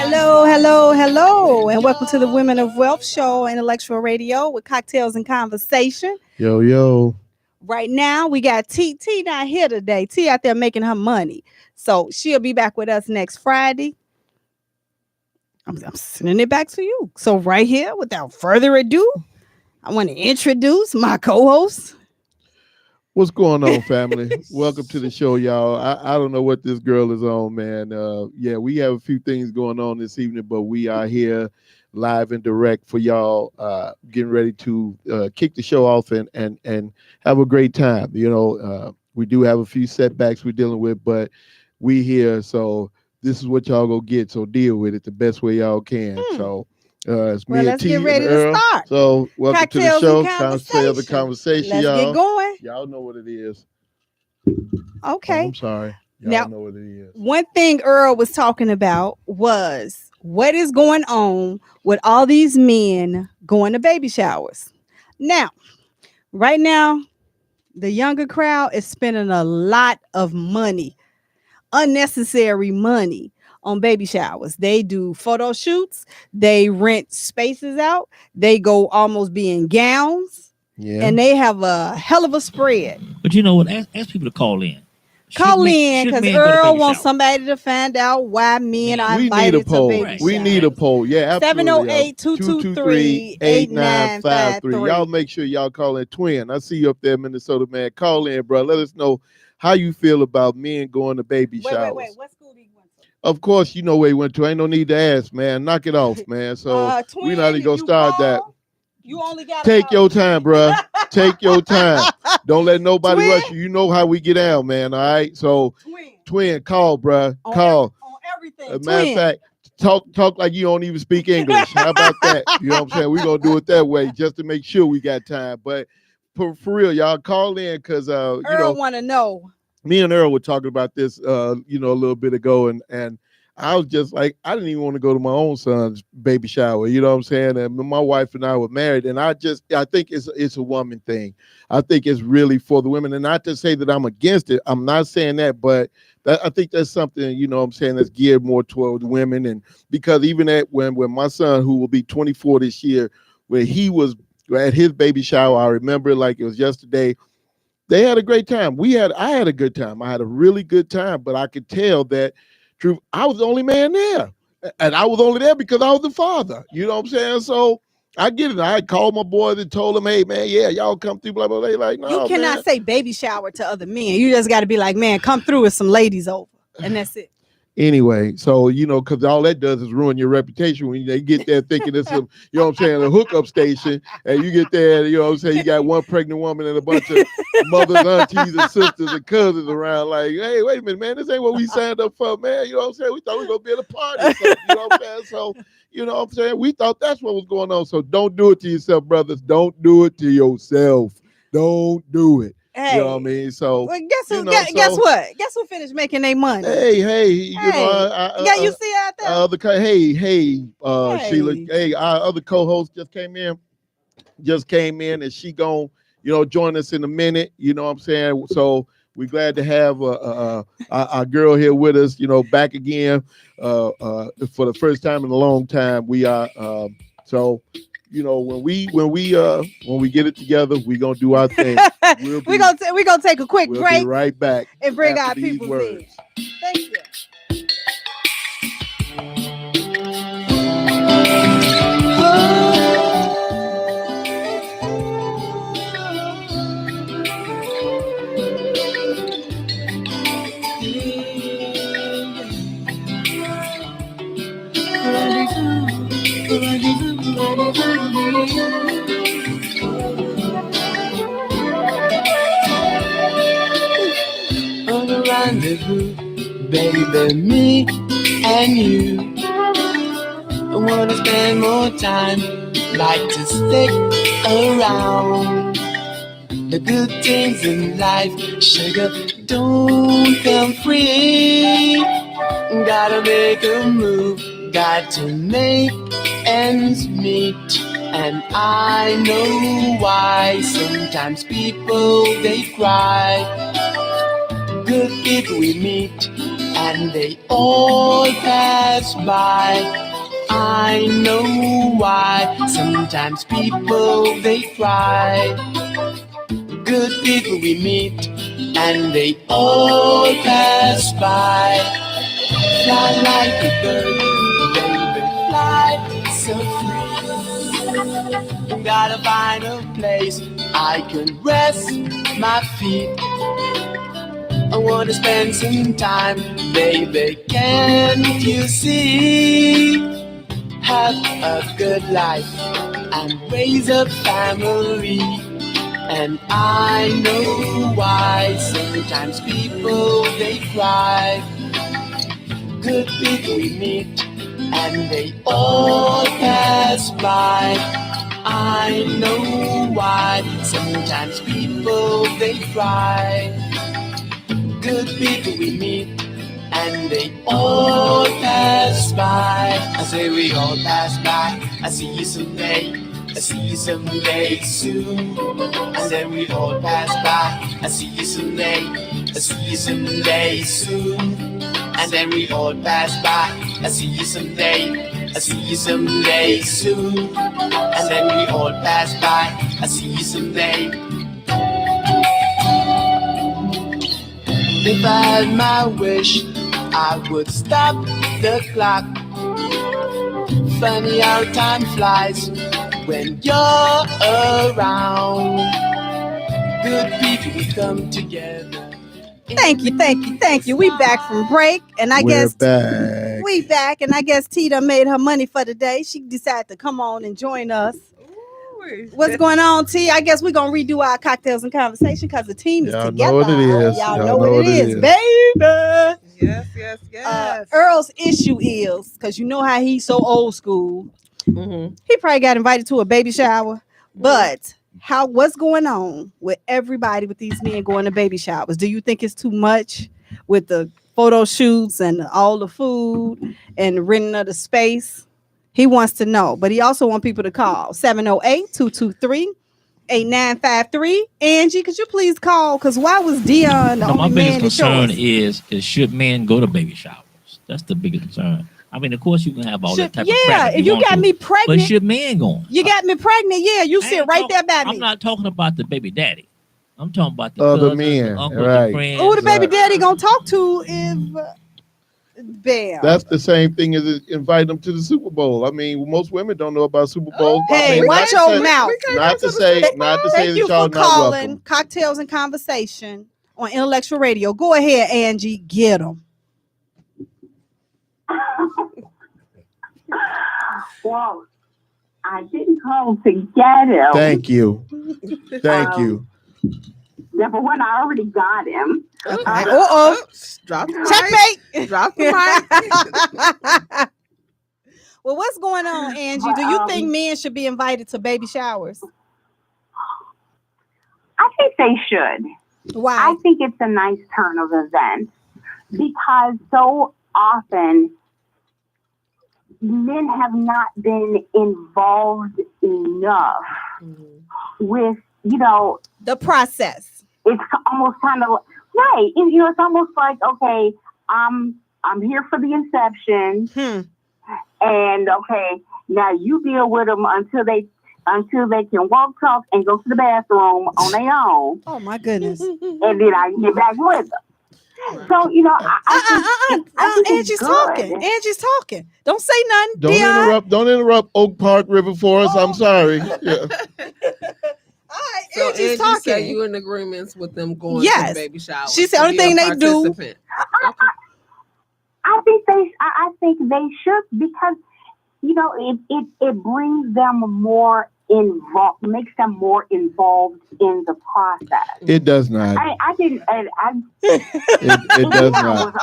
Hello, and welcome to the Women of Wealth Show, Intellectual Radio with cocktails and conversation. Yo. Right now, we got T not here today. T out there making her money. So she'll be back with us next Friday. I'm sending it back to you. So right here, without further ado, I want to introduce my co-host. What's going on, family? Welcome to the show, y'all. I don't know what this girl is on, man. We have a few things going on this evening, but we are here live and direct for y'all, getting ready to kick the show off and have a great time. We do have a few setbacks we're dealing with, but we here, so this is what y'all go get. So deal with it the best way y'all can. So it's me let's and T get ready and Earl. to start. So welcome Cocktails to the show. Conversation. The conversation, let's y'all. get going. Y'all know what it is. Okay. Oh, I'm sorry. Y'all now, know what it is. One thing Earl was talking about was what is going on with all these men going to baby showers. Now, right now, the younger crowd is spending a lot of money, unnecessary money on baby showers. They do photo shoots. They rent spaces out. They go almost be in gowns. Yeah. And they have a hell of a spread. But you know what? Ask people to call in. Call in because Earl wants somebody to find out why men are invited to baby showers. We need a poll. Yeah, absolutely. 708-223-8953. Y'all make sure y'all call in. Twin, I see you up there, Minnesota, man. Call in, bro. Let us know how you feel about men going to baby showers. Wait. What school did he went to? Of course, you know where he went to. Ain't no need to ask, man. Knock it off, man. So Twin, we're not even going to start that. You only got Take your time, bro. Take your time. Don't let nobody rush you. You know how we get down, man. All right. So, twin call, bro. Call. On everything. Matter of fact, talk like you don't even speak English. How about that? You know what I'm saying? We're gonna do it that way just to make sure we got time. But for real, y'all call in because Earl want to know. Me and Earl were talking about this a little bit ago, and I was just like, I didn't even want to go to my own son's baby shower. You know what I'm saying? And my wife and I were married, and I think it's a woman thing. I think it's really for the women, and not to say that I'm against it. I'm not saying that, but I think that's something, you know what I'm saying, that's geared more toward women. And because even when my son, who will be 24 this year, when he was at his baby shower, I remember it like it was yesterday. They had a great time. I had a good time. I had a really good time, but I could tell that truth, I was the only man there. And I was only there because I was the father. You know what I'm saying? So I get it. I called my boys and told them, hey, man, yeah, y'all come through, blah, blah, blah. They like, no, you cannot say baby shower to other men. You just got to be like, man, come through with some ladies over. And that's it. Anyway, so, because all that does is ruin your reputation when they get there thinking it's a, a hookup station. And you get there, you got one pregnant woman and a bunch of mothers, aunties, and sisters and cousins around like, hey, wait a minute, man, this ain't what we signed up for, man. You know what I'm saying? We thought we were going to be at a party or something, you know what I'm saying? So, you know what I'm saying? We thought that's what was going on. So don't do it to yourself, brothers. Don't do it to yourself. Don't do it. Hey, you know what I mean? So well, guess what? Guess who finished making their money? Hey, you see out there. Sheila. Hey, our other co-host just came in, and she gon', join us in a minute. You know what I'm saying? So we're glad to have our girl here with us. Back again for the first time in a long time. We are when we get it together, we're gonna do our thing. We're gonna take a quick break. Be right back and bring our people in. Thank you. On a rendezvous, baby, me and you. I wanna spend more time, like to stick around. The good things in life, sugar, don't come free. Gotta make a move, got to make ends meet. And I know why sometimes people, they cry. Good people we meet and they all pass by. I know why. Sometimes people they cry. Good people we meet, and they all pass by. Fly like a bird, baby, fly so free. Gotta find a place I can rest my feet. I wanna spend some time, baby, can't you see? Have a good life and raise a family. And I know why sometimes people they cry. Good people we meet and they all pass by. I know why sometimes people they cry. Good people we meet and they all pass by. I say we all pass by. I see you someday. I see you someday soon. And then we all pass by. I see you someday. I see you someday soon. And then we all pass by. I see you someday. I see you someday soon. And then we all pass by. I see you someday. If I had my wish, I would stop the clock. Funny how time flies when you're around. Good people we come together. Thank you. We back from break, and We're back. we back, and I guess Tita made her money for the day. She decided to come on and join us. What's going on, T? I guess we're gonna redo our cocktails and conversation because the team is Y'all together. know what it is. Y'all know what it is, baby. Yes. Earl's issue is because you know how he's so old school. Mm-hmm. He probably got invited to a baby shower, but what's going on with everybody with these men going to baby showers? Do you think it's too much with the photo shoots and all the food and renting of the space? He wants to know, but he also wants people to call 708-223-8953. Angie, could you please call? Because why was Dion the No, my only man biggest that concern chose? is should men go to baby showers? That's the biggest concern. I mean, of course, you can have all that type of Yeah, crap if you want got to, me but pregnant, should men go? you got me pregnant. Yeah, you I sit ain't right talk- there by me. I'm not talking about the baby daddy. I'm talking about the Other cousins, men, the uncles, right. the friends. Who the baby Right. daddy gonna talk to if bam? That's the same thing as inviting them to the Super Bowl. I mean, most women don't know about Super Bowls. but I Hey, mean, watch not to your say- mouth. Not to say Thank that you y'all for not calling welcome. Cocktails and Conversation on Intellectual Radio. Go ahead, Angie. Get them. Well, I didn't call to get him. Thank you. Thank you. Number one, I already got him. Okay. Drop the Checkmate. mic. Drop the mic. Well, what's going on, Angie? Do you think men should be invited to baby showers? I think they should. Why? I think it's a nice turn of events because so often men have not been involved enough with, The process. it's almost kind of right. And, it's almost like, okay, I'm here for the inception. And okay, now you deal with them until they can walk, talk, and go to the bathroom on their own. Oh my goodness. And then I get back with them. So I think Angie's it's good. talking. Angie's talking. Don't say nothing, Don't Dion. Don't interrupt Oak Park River Forest. I'm sorry. Yeah. All right, So Angie's Angie talking. said you in agreements with them going Yes. to baby showers. She said to only be a thing they do- participant. I think they should because it brings them more involved, makes them more involved in the process. It does not. I didn't. It does not.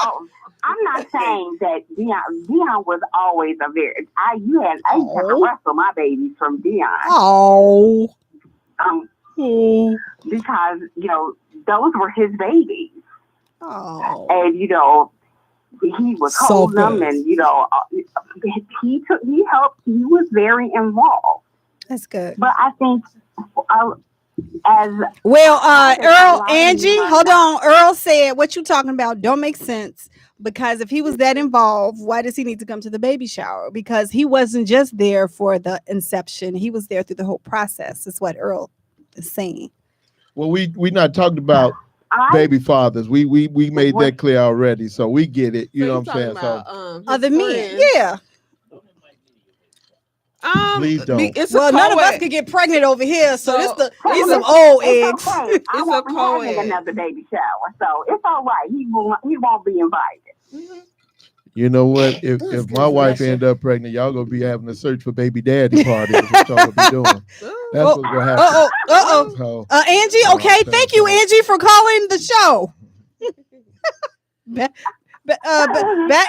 I'm not saying that Dion was always a very. I used to wrestle my babies from Dion. Oh. Because those were his babies, Oh. and he was So holding them, good. and he helped. He was very involved. That's good. But I think as Well, a Earl, lot of Angie, men- hold on. Earl said what you talking about don't make sense. Because if he was that involved, why does he need to come to the baby shower? Because he wasn't just there for the inception. He was there through the whole process. Is what Earl is saying. Well, we not talking about baby fathers. We made that clear already, so we get it. You know what I'm saying? So other men, yeah. Please don't. Well, none of us could get pregnant over here, so these some old eggs. Okay. I won't be having another baby shower, so it's all right. He won't be invited. You know what? If my wife end up pregnant, y'all gonna be having a search for baby daddy party. Is what y'all gonna be doing. That's what's gonna happen. Angie, okay, thank you, Angie, for calling the show. Bye,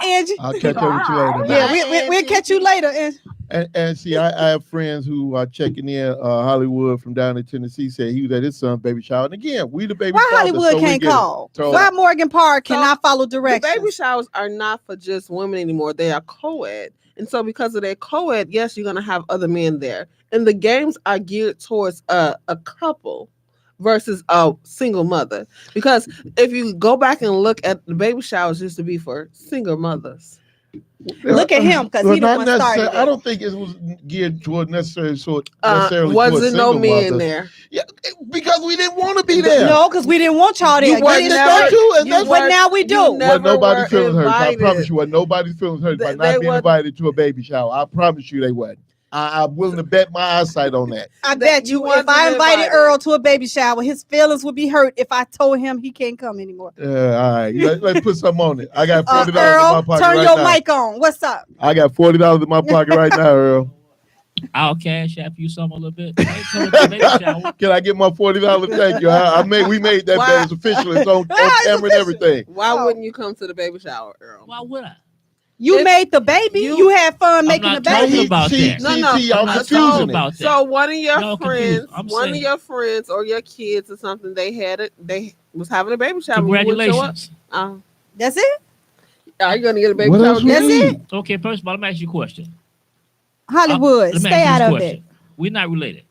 Angie. I'll catch up with you later. Yeah, we'll catch you later. And see, I have friends who are checking in. Hollywood from down in Tennessee said he was at his son's baby shower. And again, we the baby. Why Hollywood can't call? Why Morgan Park cannot follow directions? The baby showers are not for just women anymore. They are co-ed. And so because of their co-ed, yes, you're going to have other men there. And the games are geared towards a couple versus a single mother. Because if you go back and look at the baby showers used to be for single mothers. Look at him because he don't want to start. I don't think it was geared toward necessarily. Wasn't no men there? Yeah, because we didn't want to be there. No, because we didn't want y'all there. But now we do. Well, nobody's feelings hurt. I promise you, what nobody's feelings hurt by not being invited to a baby shower. I promise you, they wasn't. I'm willing to bet my eyesight on that. I bet you if I invited Earl to a baby shower, his feelings would be hurt if I told him he can't come anymore. All right. Let's put something on it. I got $40 Earl, in my pocket turn right your now. mic on. What's up? I got $40 in my pocket right now, Earl. I'll cash app you some a little bit. Can I get my $40? Thank you. We made that bet. It's official. It's on camera and everything. Why wouldn't you come to the baby shower, Earl? Why would I? You made the baby. You had fun making the baby. I'm confusing about that. So one of your friends or your kids or something, they was having a baby shower. Congratulations. That's it. Are you gonna get a baby shower? That's it. Okay, first of all, let me ask you a question. Hollywood, stay out of it. We're not related,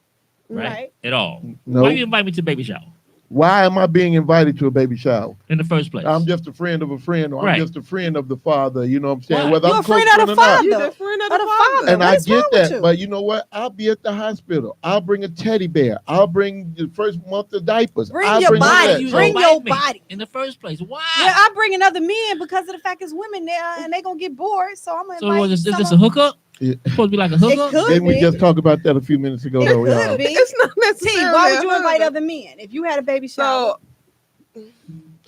right? At all. No. Why you invite me to baby shower? Why am I being invited to a baby shower? In the first place. I'm just a friend of a friend, or I'm just a friend of the father. You know what I'm saying? Whether I'm a friend of the father. You're a friend of the father. And I get that. But you know what? I'll be at the hospital. I'll bring a teddy bear. I'll bring the first month of diapers. Bring your body. Bring your body. In the first place. Why? Yeah, I'm bringing other men because of the fact it's women there and they're going to get bored. So I'm going to invite is this a hookup? Yeah. It's supposed to be like a hookup? Didn't we just talk about that a few minutes ago? Though, could be. It's not necessarily. Why would you invite other men if you had a baby shower?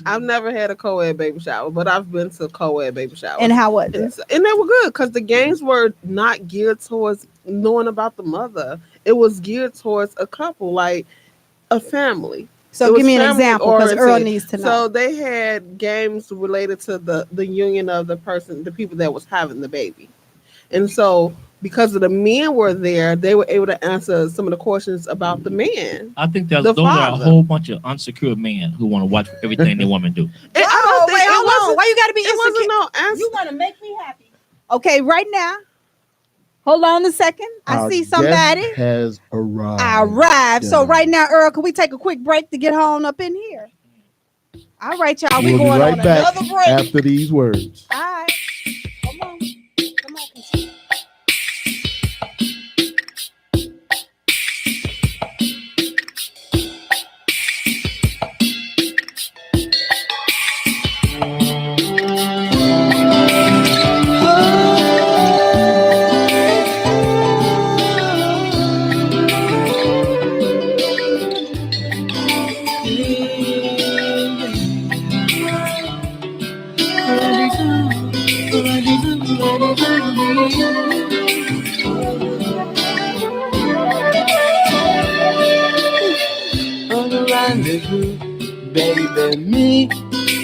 I've never had a co-ed baby shower, but I've been to co-ed baby showers. And how was it? And they were good because the games were not geared towards knowing about the mother. It was geared towards a couple, like a family. So give me an example because Earl needs to know. So they had games related to the union of the people that was having the baby. And so because of the men were there, they were able to answer some of the questions about the man. I think those are a whole bunch of unsecured men who want to watch everything their woman do. Hold on. Why you got to be insecure? It wasn't no answer. You want to make me happy. Okay, right now. Hold on a second. I see somebody has arrived. So right now, Earl, can we take a quick break to get on up in here? All right, y'all. We'll going be right on back another break after these words. All right. Come on. On a rendezvous, baby, me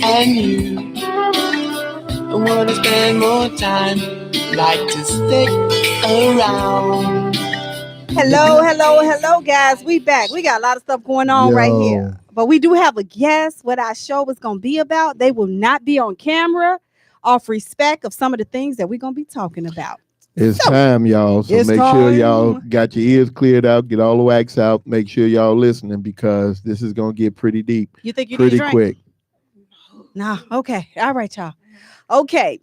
and you. I wanna spend more time, like to stick around. Hello, guys. We back. We got a lot of stuff going on right here. But we do have a guest. What our show is going to be about. They will not be on camera off respect of some of the things that we're going to be talking about. It's time, y'all. So make sure y'all got your ears cleared out, get all the wax out. Make sure y'all listening because this is going to get pretty deep. You think you pretty need a drink? Quick. Nah, okay. All right, y'all. Okay.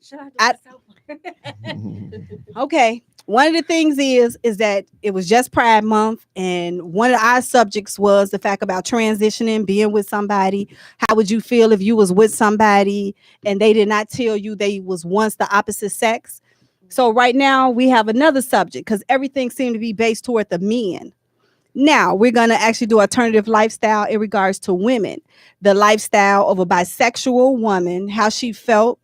Okay. One of the things is that it was just Pride Month, and one of our subjects was the fact about transitioning, being with somebody. How would you feel if you was with somebody and they did not tell you they was once the opposite sex? So right now we have another subject because everything seemed to be based toward the men. Now we're gonna actually do alternative lifestyle in regards to women, the lifestyle of a bisexual woman, how she felt,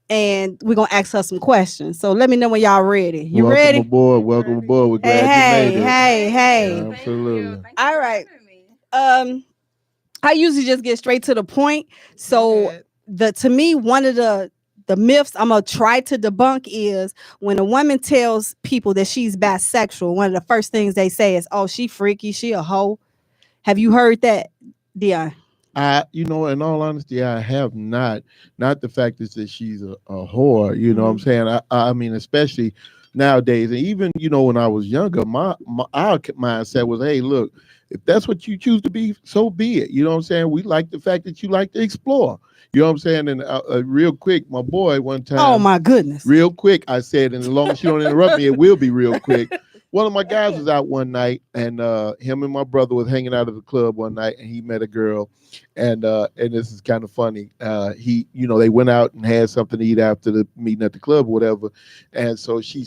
and we're gonna ask her some questions. So let me know when y'all ready. You Welcome ready? aboard. Welcome aboard. We're glad Hey, you made it. hey. Yeah, absolutely. All right. I usually just get straight to the point. So to me, one of the myths I'm gonna try to debunk is when a woman tells people that she's bisexual, one of the first things they say is, "Oh, she freaky, she a hoe." Have you heard that, Dion? In all honesty, I have not. Not the fact is that she's a whore. You know what I'm saying? I mean, especially nowadays, and even when I was younger, our mindset was, hey, look, if that's what you choose to be, so be it. You know what I'm saying? We like the fact that you like to explore. You know what I'm saying? And real quick, my boy one time. Oh my goodness! Real quick, I said, and as long as you don't interrupt me, it will be real quick. One of my guys was out one night, and him and my brother was hanging out at the club one night, and he met a girl, and this is kind of funny. They went out and had something to eat after the meeting at the club, or whatever, and so she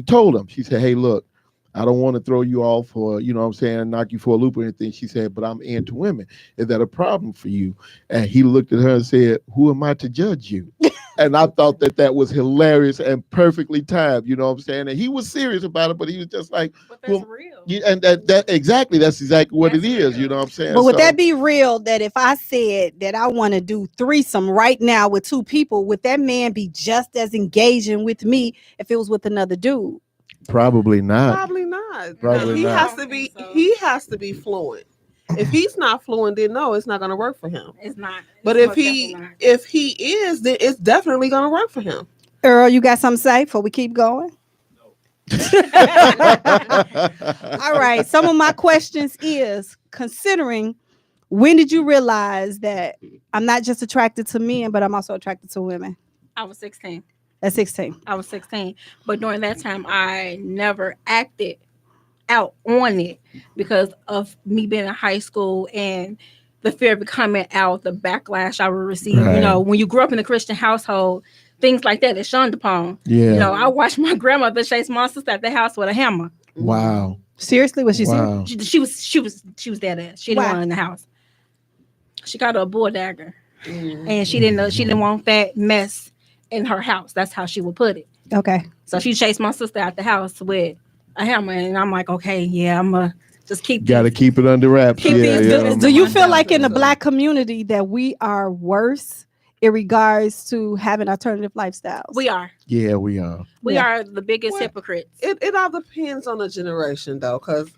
told him, she said, "Hey, look, I don't want to throw you off or, knock you for a loop or anything." She said, "But I'm into women. Is that a problem for you?" And he looked at her and said, "Who am I to judge you?" And I thought that was hilarious and perfectly timed. You know what I'm saying? And he was serious about it, but he was just like, but that's real. Yeah, and that's exactly what it is. Real. You know what I'm saying? But would that be real that if I said that I want to do threesome right now with two people, would that man be just as engaging with me if it was with another dude? Probably not. Probably not. Probably he not. He has to be fluent. If he's not fluent, then no, it's not going to work for him. It's not. But if he is, then it's definitely going to work for him. Earl, you got something to say before we keep going? No. All right. Some of my questions is, considering, when did you realize that I'm not just attracted to men, but I'm also attracted to women? I was 16. At 16. I was 16. But during that time, I never acted out on it because of me being in high school and the fear of coming out, the backlash I would receive. Right. When you grew up in a Christian household, things like that is shunned upon. Yeah. I watched my grandmother chase my sister at the house with a hammer. Wow. Seriously? Was she wow. serious? She was dead ass. She didn't want her in the house. She got her a bull dagger. And she didn't want that mess in her house. That's how she would put it. Okay. So she chased my sister out the house with a hammer, and I'm like, okay, yeah, I'm gonna just keep. Got to keep it under wraps. Do you feel like in the Black community that we are worse in regards to having alternative lifestyles? We are. Yeah, we are. We are the biggest hypocrites. It all depends on the generation, though, because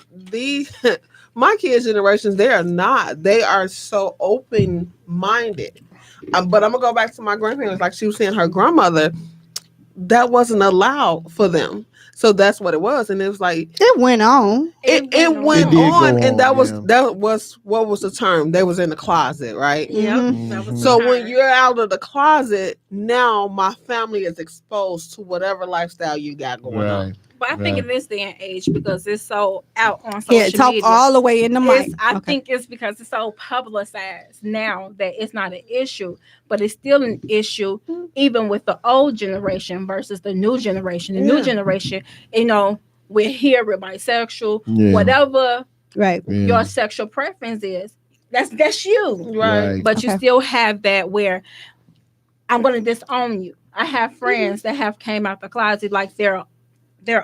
my kids' generations, they are not. They are so open-minded. But I'm gonna go back to my grandparents. Like she was saying, her grandmother, that wasn't allowed for them. So that's what it was, and it was like it went on. It went on, and that was what was the term? They was in the closet, right? Yeah. Mm-hmm. So when you're out of the closet, now my family is exposed to whatever lifestyle you got going on. But I think in this day and age, because it's so out on social media. Talk all the way in the mic. I think it's because it's so publicized now that it's not an issue, but it's still an issue even with the old generation versus the new generation. The new generation, we're here, we're bisexual, whatever your sexual preference is, that's you. Right. But you still have that where I'm going to disown you. I have friends that have came out the closet like they're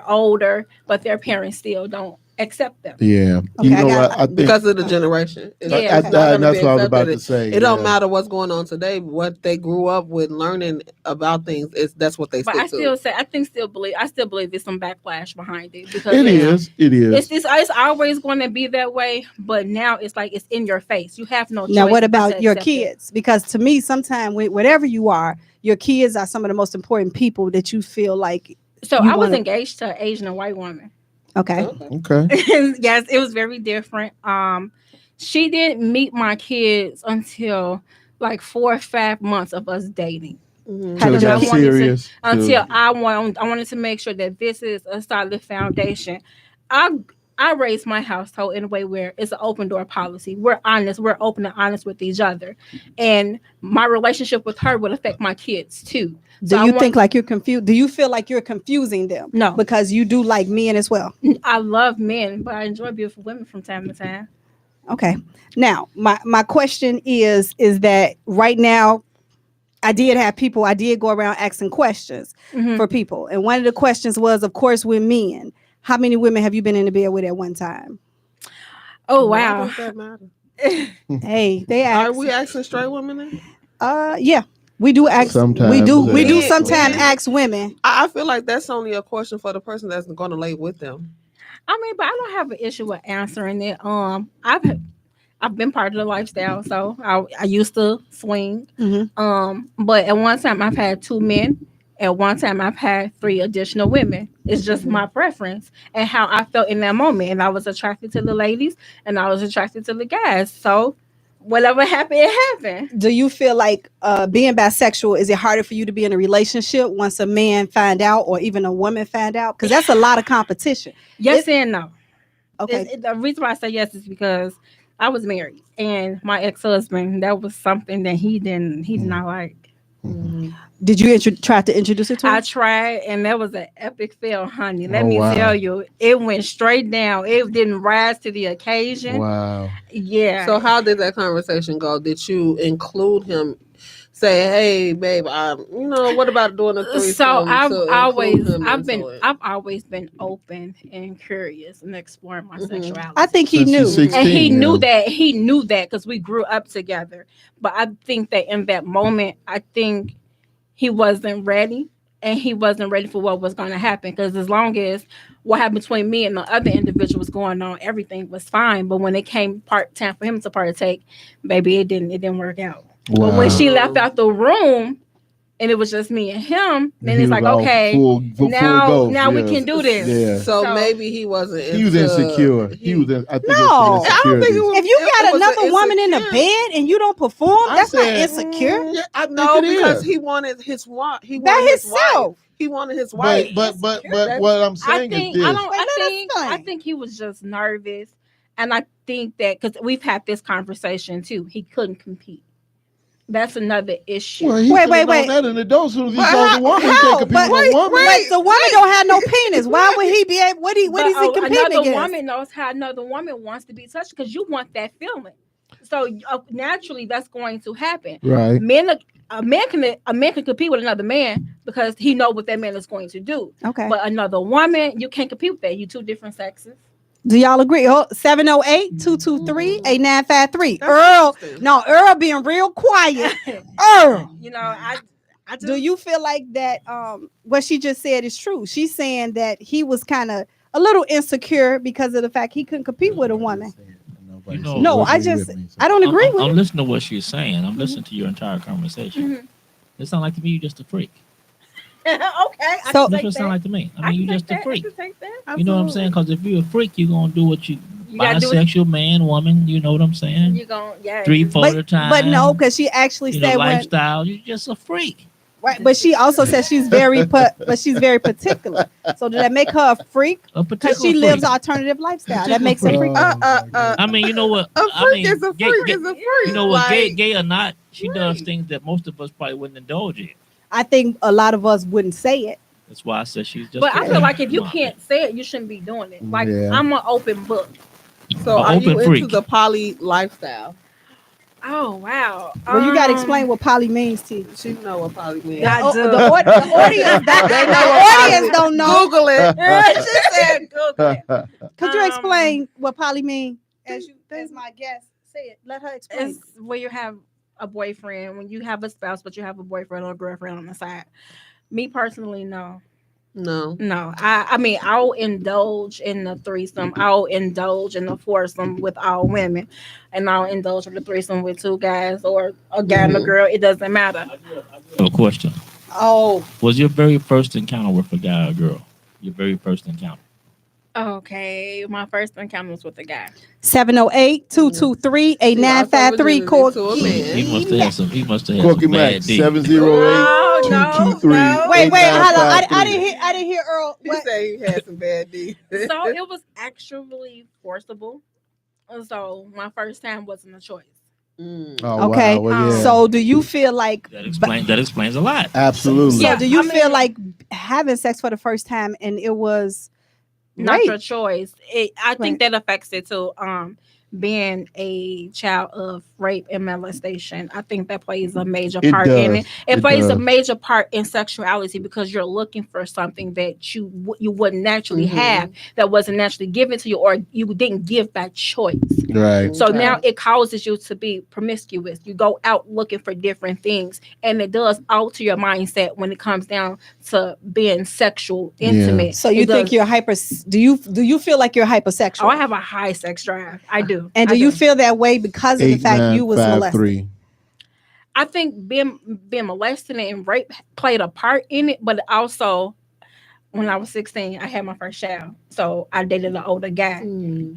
older, but their parents still don't accept them. Yeah. Okay, I think because of the generation. that's what I was about to say. It don't matter what's going on today. What they grew up with learning about things that's what they stick to. But I still believe there's some backlash behind it because it is. It's always going to be that way. But now it's like it's in your face. You have no choice. Now, what about your kids? Because to me, sometimes whatever you are, your kids are some of the most important people that you feel like. So I was engaged to an Asian and white woman. Okay. Yes, it was very different. She didn't meet my kids until like 4 or 5 months of us dating. Mhm. How Until it did got you- serious. Until I wanted to make sure that this is a solid foundation. I raised my household in a way where it's an open door policy. We're honest. We're open and honest with each other, and my relationship with her would affect my kids too. Do you think like you're confused? Do you feel like you're confusing them? No. Because you do like men as well. I love men, but I enjoy beautiful women from time to time. Okay. Now, my question is that right now, I did go around asking questions Mhm. for people. And one of the questions was, of course, with men, how many women have you been in the bed with at one time? Oh Why wow. does that matter? Hey, they Are ask. we asking straight women then? Yeah. We do ask. Sometimes, we do yeah. sometimes Yeah. ask women. I feel like that's only a question for the person that's going to lay with them. I mean, but I don't have an issue with answering it. I've been part of the lifestyle, so I used to swing. Mhm. But at one time I've had 2 men. At one time I've had 3 additional women. It's just my preference and how I felt in that moment. And I was attracted to the ladies and I was attracted to the guys. So whatever happened, it happened. Do you feel like being bisexual, is it harder for you to be in a relationship once a man find out or even a woman find out? Because that's a lot of competition. Yes and no. Okay. The reason why I say yes is because I was married and my ex-husband, that was something that he did not like. Did you try to introduce it to him? I tried, and that was an epic fail, honey. Let Oh, me wow. tell you, it went straight down. It didn't rise to the occasion. Wow. Yeah. So how did that conversation go? Did you include him? Say, hey, babe, what about doing a threesome? So I've to always include him into it? I've always been open and curious and exploring my sexuality. I think he Since knew. you're 16, And he knew yeah. that because we grew up together. But I think that in that moment, I think he wasn't ready, and he wasn't ready for what was going to happen. Because as long as what happened between me and the other individual was going on, everything was fine. But when it came time for him to partake, baby, it didn't work out. Wow. But when she left out the room, and it was just me and him, then He it's was like, all okay, full now ghost, we yeah. can do this. Yeah. So maybe he wasn't. He was into- insecure. He was. I think No. it's I don't think it insecurity. was. If you it got was another an woman in the insecure- bed and you don't perform, I that's not said, insecure. Yeah, I think No, it because is. he wanted his wife. He By wanted his himself. wife. He wanted his wife. But That's- what I'm I saying think is this. Wait, let us I think. think he was just nervous, and I think that because we've had this conversation too, he couldn't compete. That's another issue. Well, he Wait, should've wait, known wait. that in the dough. Soon as he But saw how- the woman, he how? can't compete But with a woman. But the woman don't have no penis. Why would he be able? What is But, he competing another against? woman knows how another woman wants to be touched because you want that feeling. So naturally, that's going to happen. Right. A man can compete with another man because he knows what that man is going to do. Okay. But another woman, you can't compete with that. You 2 different sexes. Do y'all agree? 708-223-8953. That's Earl. interesting. No, Earl being real quiet. Earl. You know, I just, Do you feel like that what she just said is true? She's saying that he was kind of a little insecure because of the fact he couldn't compete with a woman. You know, No, I don't agree with I'm it. listening to what she's saying. I'm listening to your entire conversation. It sounds like to me you're just a freak. okay. I So- can That's take what it sounds that. like to me. I I mean, can you're take just a that. freak. I can take that. You know what I'm saying? Because if you're a freak, you're gonna do what you gotta do it. bisexual man, woman. You know what I'm saying? You're going, yeah. 3-4 at a time. But no, because she actually you know, said when lifestyle. You're just a freak. right, but she also said she's very but she's very particular. So does that make her a freak? A Because particular she lives freak. alternative lifestyle. That makes her a freak. I mean, you know what? A I freak mean, is a gay- freak gay- is a freak. You know what? Like, Gay or not, she does Right. things that most of us probably wouldn't indulge in. I think a lot of us wouldn't say it. That's why I said she's just. But a I feel freak. like if you No. can't say it, you shouldn't be doing it. Like Yeah. I'm an open book. So An are you open into freak. the poly lifestyle? Oh wow. Well, you got to explain what poly means to you. She know what poly means. Yeah, I do. The audience, They know the what audience poly- don't know. Google it. she said Google it. Could you Um, explain what poly means? As my guest, say it. Let her explain. It's where you have a boyfriend, when you have a spouse, but you have a boyfriend or a girlfriend on the side. Me personally, no. No. I mean, I'll indulge in the threesome. I'll indulge in the foursome with all women, and I'll indulge in the threesome with 2 guys or a guy and a girl. It doesn't matter. A question. Oh, Was your very first encounter with a guy or girl? Your very first encounter. Okay, my first encounter was with a guy. 708-223-8953. To a Corky. man. He must have had some. He must have had Corky some Mac bad D. 708. Oh, 223 Wait, hold on. I 8953. didn't hear Earl. You What? say you had some bad D. So it was actually forcible. So my first time wasn't a choice. Oh, Okay. wow. Well, yeah. So do you feel like That explains a lot. Absolutely. So Yeah, do you I feel mean- like having sex for the first time and it was Not rape? your choice. I think that affects it too. Being a child of rape and molestation, I think that plays a major It part in does. it. It It plays a does. major part in sexuality because you're looking for something that you wouldn't naturally have, that wasn't naturally given to you, or you didn't give by choice. Right. So now it causes you to be promiscuous. You go out looking for different things, and it does alter your mindset when it comes down to being sexual, intimate. So you It think does. you're hyper? Do you feel like you're hypersexual? Oh, I have a high sex drive. I do. And do you feel that way because of the fact you was molested? 8953. I think being molested and rape played a part in it, but also when I was 16, I had my first child. So I dated an older guy.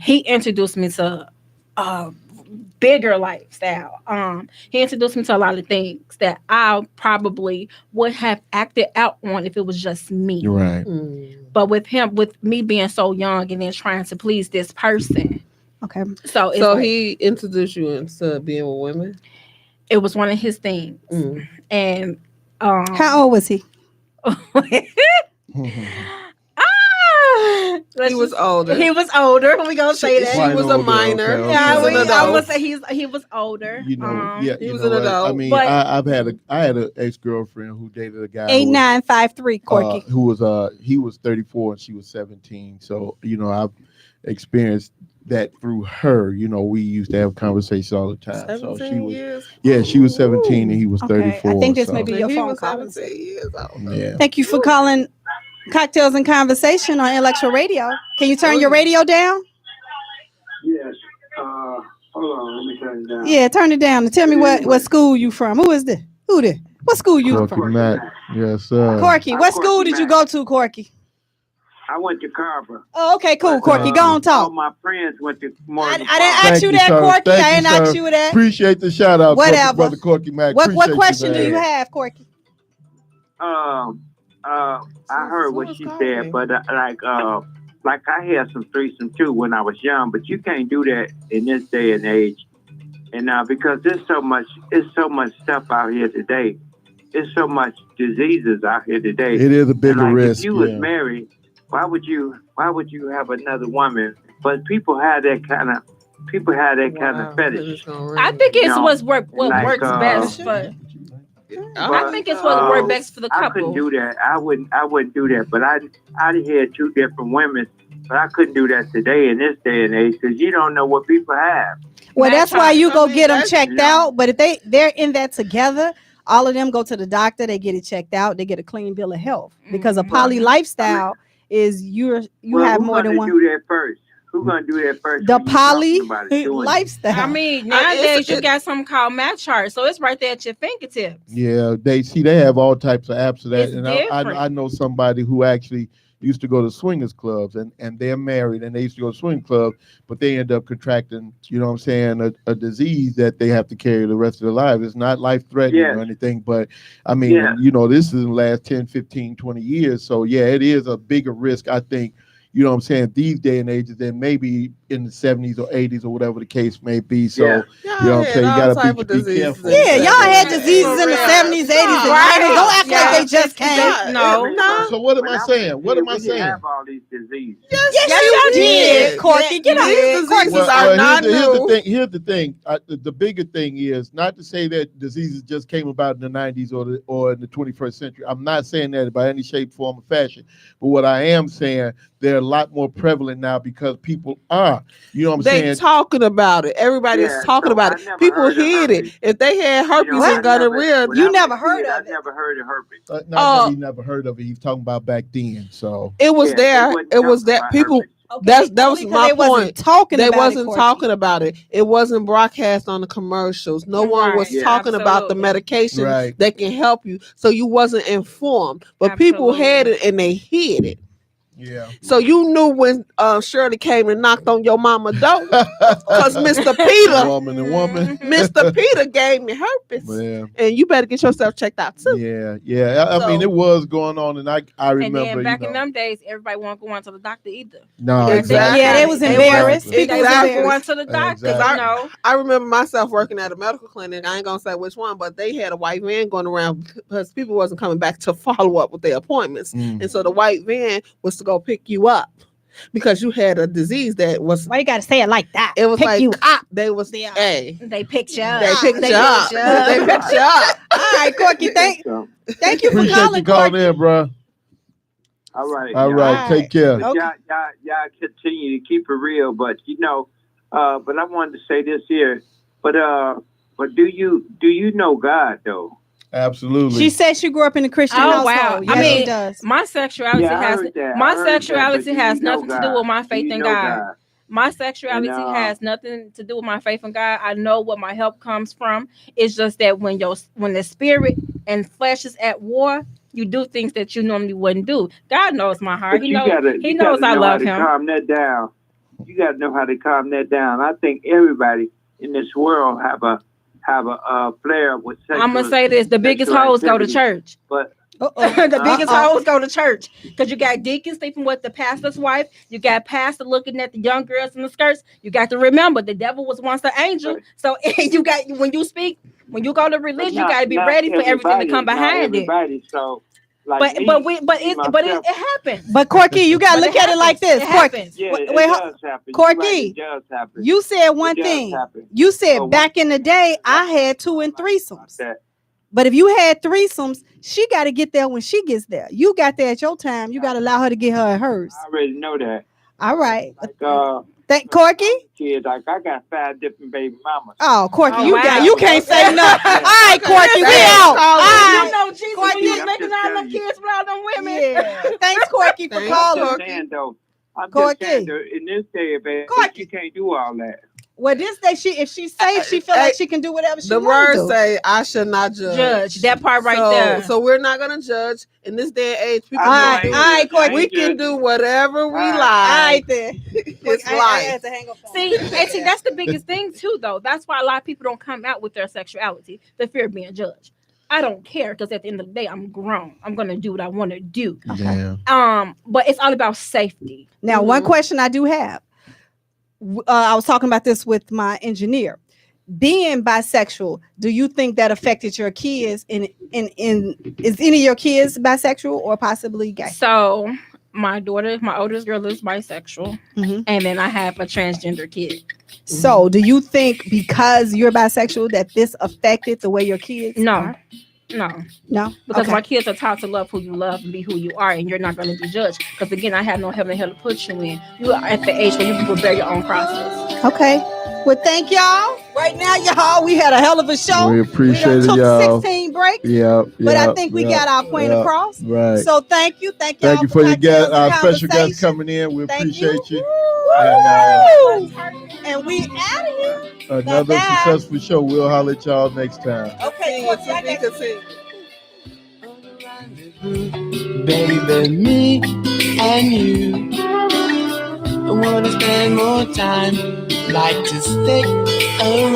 He introduced me to a bigger lifestyle. He introduced me to a lot of things that I probably would have acted out on if it was just me. You're right. But with me being so young and then trying to please this person. Okay. So he introduced you into being with women? It was one of his things. And how old was he? He was older. He was older. We gonna say that Quite He was a older, minor. okay, Yeah, He was an I adult. would say he was older. You know, he you was know an what? adult. I mean, But- I had an ex-girlfriend who dated a guy 8953 Corky. who was he was 34 and she was 17. So, you know, I've experienced that through her. You know, we used to have conversations all the time. So 17 she years. was 17 and he was Okay, 34. I think this so, may be your He phone was call. 17 years old. yeah. Thank you for calling Cocktails and Conversation on Intellectual Radio. Can you turn your radio down? Yes. Hold on. Let me turn it down. Yeah, turn it down and tell me what school you from. Who is this? Who this? What school you Corky from? Mac. Yes, sir. Corky. What Corky school did you Mac. go to, Corky? I went to Carver. Oh, okay, cool, Corky. Go on, All talk. my friends went to I Morgan didn't Park. ask Thank you you, that, sir. Corky. Thank I you, didn't ask sir. you that. Appreciate the shout out, Whatever. brother Corky Mac. What Appreciate question you, do you man. have, Corky? I heard what she said, but like I had some threesome too when I was young, but you can't do that in this day and age. And because there's so much stuff out here today. There's so much diseases out here today. It is a bigger And, risk. If you was married, why would you have another woman? But people have that kind of fetish. I think it's No. what Like, works best for. I think it's what works best for the I couldn't couple. do that. I wouldn't do that. But I had two different women, but I couldn't do that today in this day and age because you don't know what people have. Well, that's why you go get them that's- checked out. But if they're in that together, all of them go to the doctor. They get it checked out. They get a clean bill of health because a poly lifestyle is you have more than one. Who's gonna do that first? Who's gonna do that first? The when you poly talking about it, doing it? lifestyle. I mean, nowadays you got something called match chart, so it's right there at your fingertips. Yeah, they have all types of apps of that, It's and different. I know somebody who actually used to go to swingers clubs, and they're married, and they used to go to swing clubs, but they end up contracting, you know what I'm saying, a disease that they have to carry the rest of their lives. It's not life threatening or anything, but I mean, you know, this is in the last 10, 15, 20 years, so yeah, it is a bigger risk, I think. You know what I'm saying? These day and ages than maybe in the 70s or 80s or whatever the case may be. So, you know what I'm saying? You got to be careful. Yeah, y'all had diseases in the 70s, 80s, and 90s. Don't act like they just came. No. So what am I saying? What am I We saying? have all these diseases. Yes, you did, Corky. Get on here. Corky. Here's the thing. The bigger thing is not to say that diseases just came about in the 90s or in the 21st century. I'm not saying that by any shape, form, or fashion. But what I am saying, they're a lot more prevalent now because people are. You know what I'm saying? They talking about it. Everybody is talking about it. People hid it. If they had herpes and gonorrhea, You never heard of I never heard of herpes. Not that he never heard of it. He's talking about back then. So it was Yeah, there. they wouldn't It was talk that about people. herpes. That was my They wasn't point. talking They about wasn't it, Corky. talking about it. It wasn't broadcast on the commercials. No one was Right, talking about the absolutely. medication Right. that can help you. So you wasn't informed. But people had it and they hid it. Yeah. So you knew when Shirley came and knocked on your mama's door, because Mr. Peter, woman and woman. Mr. Peter gave me herpes, Man. and you better get yourself checked out too. Yeah. I mean, it was going on, and I remember. And then back in them days, everybody wasn't going to the doctor either. No, exactly. Yeah, they was embarrassed. They People was weren't embarrassed. going to the doctor. Exactly. You know. I remember myself working at a medical clinic. I ain't gonna say which one, but they had a white van going around because people wasn't coming back to follow up with their appointments, and so the white van was to go pick you up because you had a disease that was. Why you gotta say it like that? It was pick like you up. They was Yeah. hey. They picked you up. They picked you up. They picked you up. All right, Corky. Thank you for Appreciate calling, you calling Corky. in, bro. All right. All right. Take care. But y'all continue to keep it real, but but I wanted to say this here. But do you know God though? Absolutely. She said she grew up in a Christian household. Wow. Yes, I mean, she does. my sexuality has nothing to do with my faith in God. My sexuality has nothing to do with my faith in God. I know where my help comes from. It's just that when the spirit and flesh is at war, you do things that you normally wouldn't do. God knows my heart. He knows I love him. Calm that down. You got to know how to calm that down. I think everybody in this world have a flare with sexual. I'm gonna say this: the biggest hoes go to church. But the biggest hoes go to church because you got deacons sleeping with the pastor's wife. You got pastor looking at the young girls in the skirts. You got to remember the devil was once an angel. Right. So you got when you go to religion, you got to be ready for everything to come behind it. So. Like it happens. But Corky, you gotta look at it like this. Corky, yeah, Corky, you said one thing. You said back in the day, I had 2 and 3-somes. But if you had 3-somes, she got to get there when she gets there. You got there at your time. You got to allow her to get her at hers. I already know that. All right. Like, Corky? Kids, like I got 5 different baby mamas. Oh, Corky, you can't say nothing. All right, Corky, we out. All right. You know, Jesus, Corky, you was making all them kids with all them women. Yeah. Thanks, Corky, for calling. I'm just saying, though, in this day of age, you can't do all that. Well, this day, if she's safe, she feel like she can do whatever she wants to do. The words say, "I should not judge." That part right there. So we're not gonna judge in this day and age. People all right, Corky. We can do whatever we like. All right, then. It's life. See, that's the biggest thing too, though. That's why a lot of people don't come out with their sexuality, the fear of being judged. I don't care because at the end of the day, I'm grown. I'm gonna do what I want to do. Yeah. But it's all about safety. Now, one question I do have. I was talking about this with my engineer. Being bisexual, do you think that affected your kids? Is any of your kids bisexual or possibly gay? So my oldest girl is bisexual, and then I have a transgender kid. So do you think because you're bisexual that this affected the way your kids are? No. Because my kids are taught to love who you love and be who you are, and you're not going to be judged. Because again, I have no heaven and hell to put you in. You are at the age where you can prepare your own process. Okay. Well, thank y'all. Right now, y'all, we had a hell of a show. We appreciate it, took y'all. 16 breaks. But I think we got our point across. Right. So thank you. Thank y'all you for your guest, our special guest coming in. We appreciate you. And we out of here. Another successful show. We'll holler at y'all next time. Okay. Baby, me and you, I wanna spend more time, like to stay around.